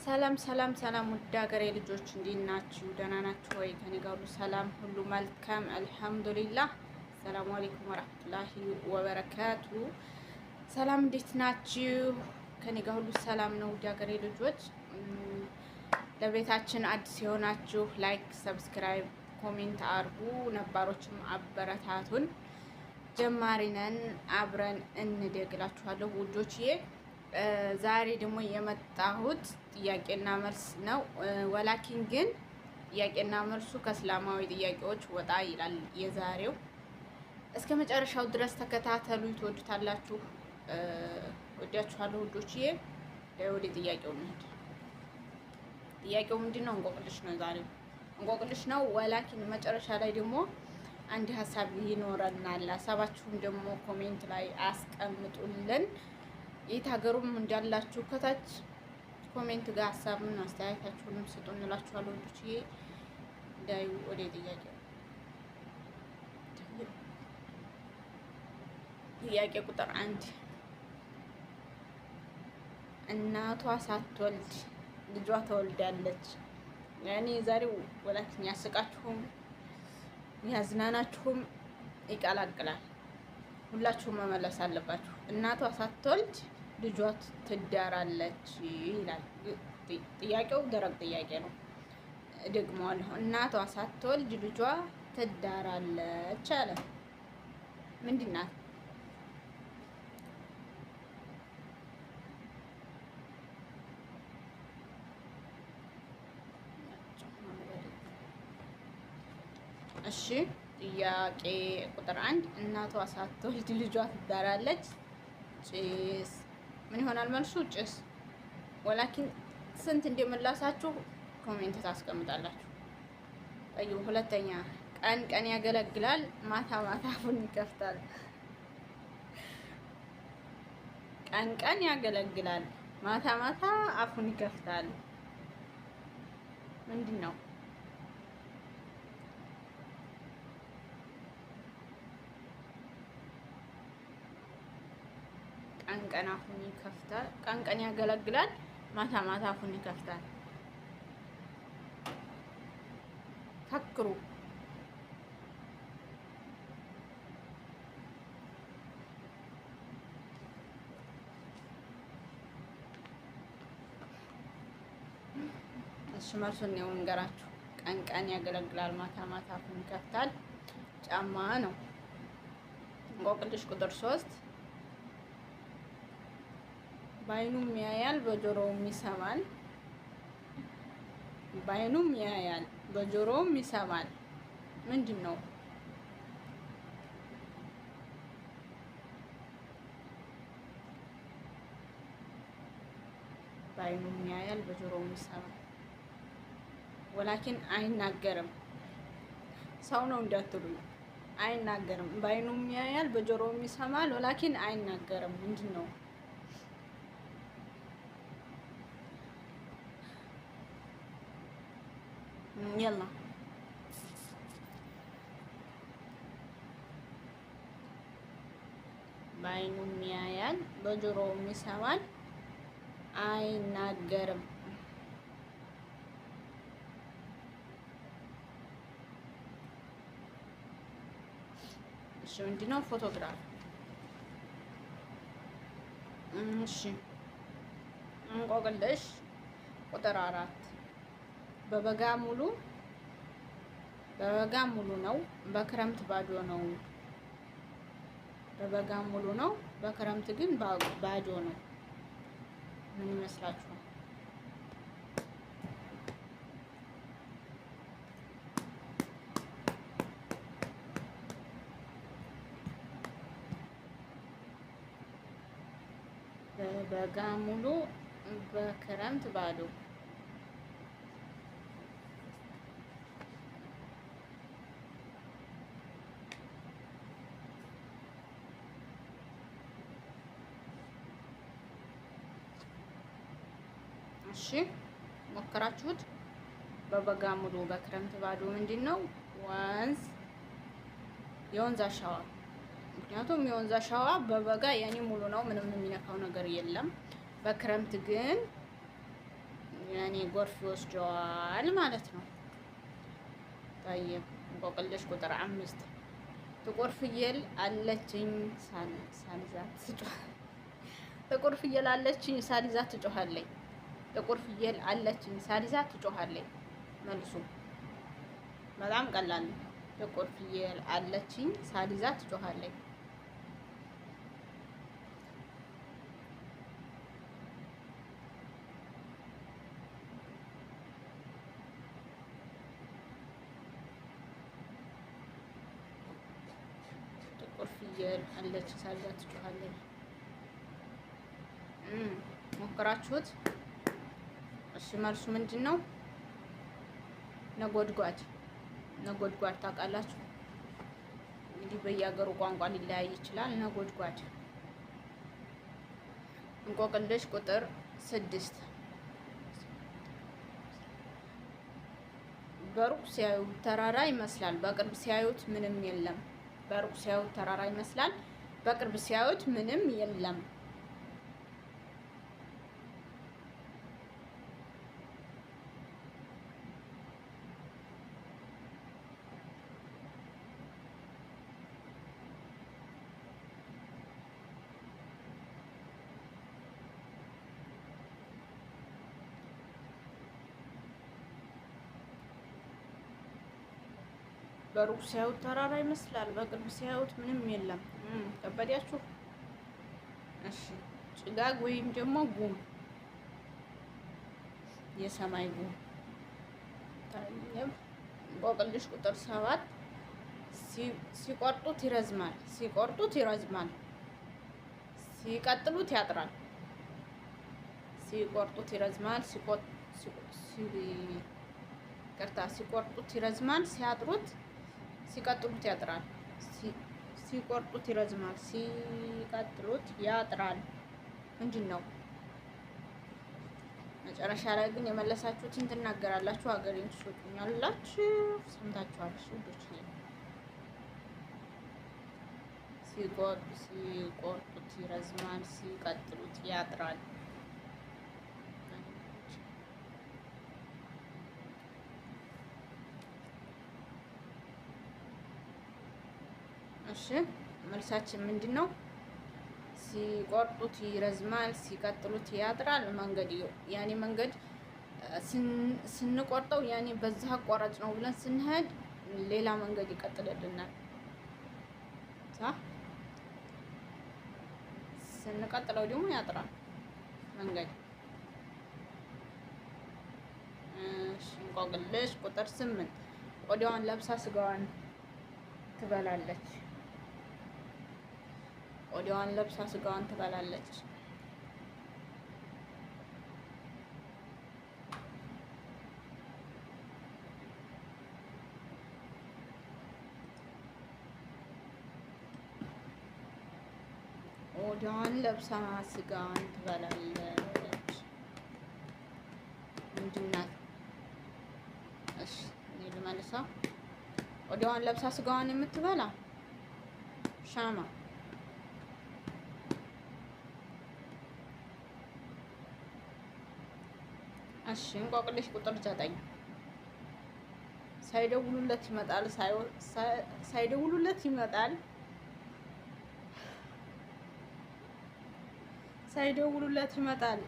ሰላም ሰላም ሰላም ውድ ሀገሬ ልጆች እንዴት ናችሁ? ደህና ናችሁ ወይ? ከኔ ጋር ሁሉ ሰላም ሁሉ መልካም አልሐምዱሊላህ። ሰላም አለይኩም ወራህመቱላሂ ወበረካቱ። ሰላም እንዴት ናችሁ? ከኔ ጋር ሁሉ ሰላም ነው ውድ ሀገሬ ልጆች። ለቤታችን አዲስ የሆናችሁ ላይክ፣ ሰብስክራይብ፣ ኮሜንት አርጉ። ነባሮችም አበረታቱን። ጀማሪ ነን አብረን እንደግላችኋለሁ ውዶችዬ። ዛሬ ደግሞ የመጣሁት ጥያቄና መልስ ነው። ወላኪን ግን ጥያቄና መልሱ ከእስላማዊ ጥያቄዎች ወጣ ይላል የዛሬው። እስከ መጨረሻው ድረስ ተከታተሉ፣ ትወዱታላችሁ። ወዳችኋለሁ ውዶችዬ። ወደ ጥያቄው እንሂድ። ጥያቄው ምንድን ነው? እንቆቅልሽ ነው። ዛሬው እንቆቅልሽ ነው። ወላኪን መጨረሻ ላይ ደግሞ አንድ ሀሳብ ይኖረናል። ሀሳባችሁን ደግሞ ኮሜንት ላይ አስቀምጡልን። የት ሀገሩም እንዳላችሁ ከታች ኮሜንት ጋር ሀሳብን አስተያየታችሁንም ስጡ እንላችኋለሁ ወንዶችዬ። እንዳዩ ወደ ጥያቄው። ጥያቄ ቁጥር 1 እናቷ ሳትወልድ ልጇ ተወልዳለች። ያኔ ዛሬው ወላኪን ያስቃችሁም ያዝናናችሁም ይቀላቅላል። ሁላችሁም መመለስ አለባችሁ። እናቷ ሳትወልድ ልጇ ትዳራለች ይላል ጥያቄው። ደረቅ ጥያቄ ነው። ደግሞዋለሁ። እናቷ ሳትወልድ ልጇ ትዳራለች አለ። ምንድን ናት? እሺ ጥያቄ ቁጥር 1 እናቷ ሳትወልድ ልጇ ትዳራለች። ጭስ ምን ይሆናል መልሱ? ጭስ። ወላኪን ስንት እንደምላሳችሁ ኮሜንት ታስቀምጣላችሁ። ጠዩ። ሁለተኛ ቀን ቀን ያገለግላል፣ ማታ ማታ አፉን ይከፍታል። ቀን ቀን ያገለግላል፣ ማታ ማታ አፉን ይከፍታል። ምንድን ነው? ቀን ቀን አፉን ይከፍታል። ቀን ቀን ያገለግላል፣ ማታ ማታ አፉን ይከፍታል። ፈክሩ። እሺ መልሱን ነው እንገራችሁ። ቀን ቀን ያገለግላል፣ ማታ ማታ አፉን ይከፍታል። ጫማ ነው። እንቆቅልሽ ቁጥር 3 በአይኑም ያያል በጆሮውም ይሰማል። በአይኑም ያያል በጆሮውም ይሰማል። ምንድን ነው? በአይኑም ያያል በጆሮውም ይሰማል። ወላኪን አይናገርም። ሰው ነው እንዳትሉኝ። አይናገርም። በአይኑም ያያል በጆሮውም ይሰማል። ወላኪን አይናገርም። ምንድን ነው? يلا በአይኑም ያያል በጆሮውም ይሰማል፣ አይናገርም። እሺ ምንድን ነው? ፎቶግራፍ። እሺ እንቆቅልሽ ቁጥር 4 በበጋ ሙሉ ነው፣ በክረምት ባዶ ነው። በበጋ ሙሉ ነው፣ በክረምት ግን ባዶ ነው። ምን ይመስላችኋል? በበጋ ሙሉ፣ በክረምት ባዶ። እሺ ሞከራችሁት? በበጋ ሙሉ በክረምት ባዶ ምንድን ነው? ወንዝ፣ የወንዝ አሸዋ። ምክንያቱም የወንዝ አሸዋ በበጋ ያኔ ሙሉ ነው፣ ምንም የሚነካው ነገር የለም። በክረምት ግን ያኔ ጎርፍ ይወስደዋል ማለት ነው። طيب እንቆቅልሽ ቁጥር 5 ጥቁር ፍየል አለችኝ ሳልይዛት ትጮህ ጥቁር ፍየል አለችኝ ሳልይዛት ትጮሃለች። ጥቁር ፍየል አለችኝ ሳልይዛት ትጮሃለች። መልሱ በጣም ቀላል ነው። ጥቁር ፍየል አለችኝ ሳልይዛት ትጮሃለች። ጥቁር ፍየል አለች ሳልይዛት ትጮሃለች። ሞክራችሁት? እሺ መልሱ ምንድን ነው? ነጎድጓድ። ነጎድጓድ ታውቃላችሁ? እንግዲህ በየሀገሩ ቋንቋ ሊለያይ ይችላል። ነጎድጓድ። እንቆቅልሽ ቁጥር 6 በሩቅ ሲያዩት ተራራ ይመስላል፣ በቅርብ ሲያዩት ምንም የለም። በሩቅ ሲያዩት ተራራ ይመስላል፣ በቅርብ ሲያዩት ምንም የለም። በሩቅ ሲያዩት ተራራ ይመስላል፣ በቅርብ ሲያዩት ምንም የለም። ከበዳችሁ? እሺ ጭጋግ ወይም ደግሞ ጉም፣ የሰማይ ጉም። እንቆቅልሽ ቁጥር 7 ሲቆርጡት ይረዝማል፣ ሲቆርጡት ይረዝማል፣ ሲቀጥሉት ያጥራል። ሲቆርጡት ይረዝማል፣ ሲቆርጡት ይረዝማል፣ ሲያጥሩት ሲቀጥሉት ያጥራል። ሲቆርጡት ይረዝማል፣ ሲቀጥሉት ያጥራል። ምንድን ነው? መጨረሻ ላይ ግን የመለሳችሁትን ትናገራላችሁ። ሀገሬን ትሾጡኛላችሁ። ሰምታችኋል ውዶች። ሲቆርጡት ይረዝማል፣ ሲቀጥሉት ያጥራል። እሺ መልሳችን ምንድን ነው? ሲቆርጡት ይረዝማል፣ ሲቀጥሉት ያጥራል። መንገድ ያኔ መንገድ ስንቆርጠው ያኔ በዛ አቋራጭ ነው ብለን ስንሄድ ሌላ መንገድ ይቀጥልልናል። ስንቀጥለው ደግሞ ያጥራል መንገድ። እንቆቅልሽ ቁጥር 8 ቆዳዋን ለብሳ ስጋዋን ትበላለች። ቆዳዋን ለብሳ ስጋዋን ትበላለች። ቆዳዋን ለብሳ ስጋዋን ትበላለች። ምንድን ናት? እሺ እኔ ልመልሰው። ቆዳዋን ለብሳ ስጋዋን የምትበላ ሻማ። እሺ እንቆቅልሽ ቁጥር 9 ሳይደውሉለት ይመጣል፣ ሳይደውሉለት ይመጣል፣ ሳይደውሉለት ይመጣል።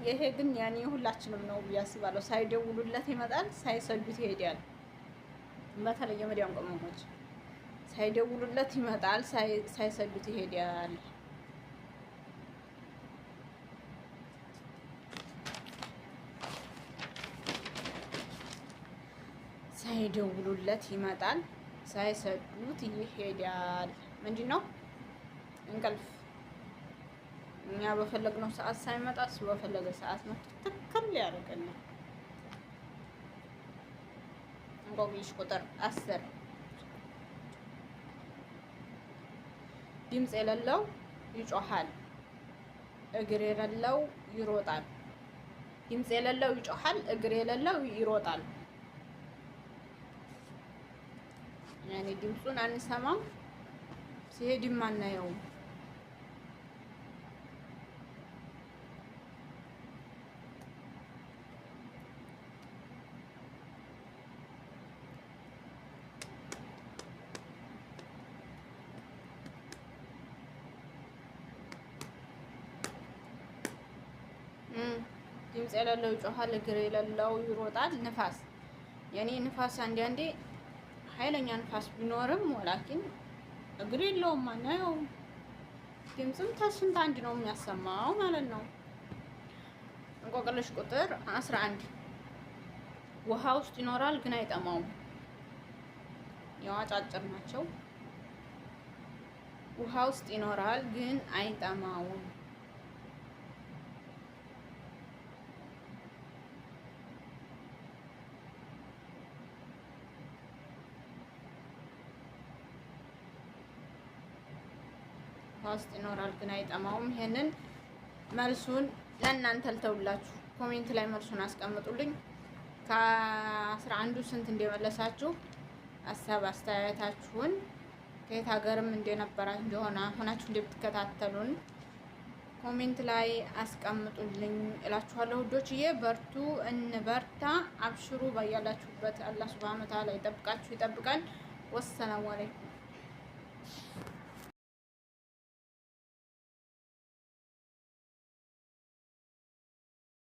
ይሄ ግን ያኔ ሁላችንም ነው ብዬ አስባለሁ። ሳይደውሉለት ይመጣል፣ ሳይሰዱት ይሄዳል። በተለይ የመዲያም ቅመሞች ሳይደውሉለት ይመጣል፣ ሳይሰዱት ይሄዳል። ሳይደውሉለት ይመጣል፣ ሳይሰዱት ይሄዳል። ምንድን ነው? እንቅልፍ። እኛ በፈለግነው ሰዓት ሳይመጣ እሱ በፈለገ ሰዓት ነው ትክክል ያደርገናል። እንቆቅልሽ ቁጥር 10 ድምፅ የሌለው ይጮሃል፣ እግር የሌለው ይሮጣል። ድምፅ የሌለው ይጮሃል፣ እግር የሌለው ይሮጣል። ያኔ ድምፁን አንሰማም፣ ሲሄድም አናየውም። ድምፅ የሌለው ይጮሃል፣ እግር የሌለው ይሮጣል። ንፋስ የኔ ንፋስ አንዳንዴ ኃይለኛ ንፋስ ቢኖርም ወላኪን እግር የለውም። ማናየው ድምፅም ተስንት አንድ ነው የሚያሰማው ማለት ነው። እንቆቅልሽ ቁጥር 11 ውሃ ውስጥ ይኖራል ግን አይጠማውም። ያው አጫጭር ናቸው። ውሃ ውስጥ ይኖራል ግን አይጠማውም። ውሃ ውስጥ ይኖራል ግን አይጠማውም። ይሄንን መልሱን ለእናንተ ልተውላችሁ። ኮሜንት ላይ መልሱን አስቀምጡልኝ። ከ11ዱ ስንት እንደመለሳችሁ ሀሳብ አስተያየታችሁን ከየት ሀገርም እንደነበራ እንደሆነ ሆናችሁ እንደምትከታተሉን ኮሜንት ላይ አስቀምጡልኝ እላችኋለሁ። ውዶችዬ በርቱ፣ እንበርታ፣ አብሽሩ። ባያላችሁበት አላህ ሱብሃነሁ ወተዓላ ይጠብቃችሁ፣ ይጠብቀን። ወሰላሙ አለይኩም።